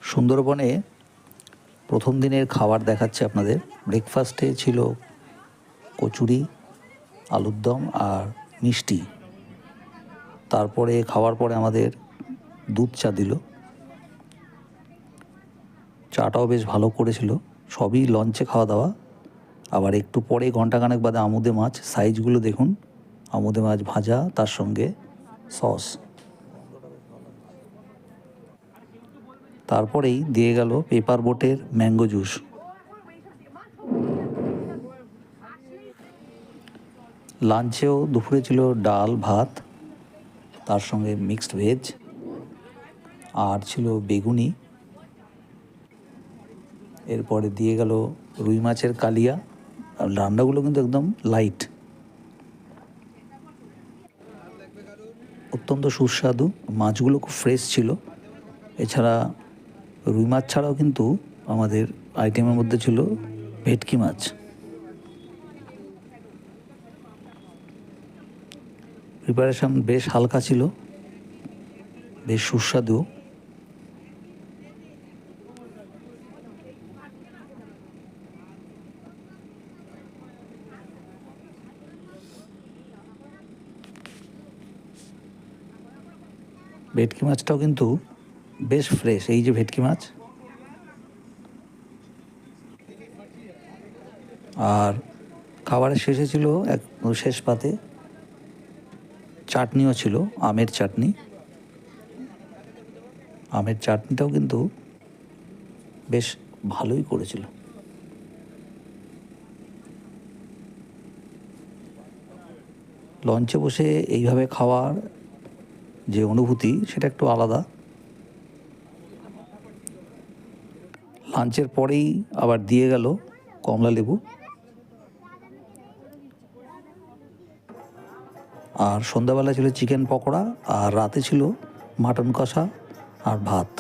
সুন্দরবনে প্রথম দিনের খাবার দেখাচ্ছে আপনাদের। ব্রেকফাস্টে ছিল কচুরি, আলুর দম আর মিষ্টি। তারপরে খাওয়ার পরে আমাদের দুধ চা দিল। চাটাও বেশ ভালো করেছিল। সবই লঞ্চে খাওয়া দাওয়া। আবার একটু পরে ঘন্টাখানেক বাদে আমুদে মাছ, সাইজগুলো দেখুন। আমুদে মাছ ভাজা, তার সঙ্গে সস। তারপরেই দিয়ে গেল পেপার বোটের ম্যাঙ্গো জুস। লাঞ্চেও দুপুরে ছিল ডাল ভাত, তার সঙ্গে মিক্সড ভেজ, আর ছিল বেগুনি। এরপরে দিয়ে গেল রুই মাছের কালিয়া। আর রান্নাগুলো কিন্তু একদম লাইট, অত্যন্ত সুস্বাদু। মাছগুলো খুব ফ্রেশ ছিল। এছাড়া রুই মাছ ছাড়াও কিন্তু আমাদের আইটেমের মধ্যে ছিল ভেটকি মাছ। প্রিপারেশন বেশ হালকা ছিল, বেশ সুস্বাদু। ভেটকি মাছটাও কিন্তু বেশ ফ্রেশ। এই যে ভেটকি মাছ। আর খাবারের শেষে ছিল শেষ পাতে চাটনিও ছিল, আমের চাটনি। আমের চাটনিটাও কিন্তু বেশ ভালোই করেছিল। লঞ্চে বসে এইভাবে খাওয়ার যে অনুভূতি, সেটা একটু আলাদা। লাঞ্চের পরেই আবার দিয়ে গেল কমলা লেবু। আর সন্ধ্যাবেলা ছিল চিকেন পকোড়া, আর রাতে ছিল মাটন কষা আর ভাত।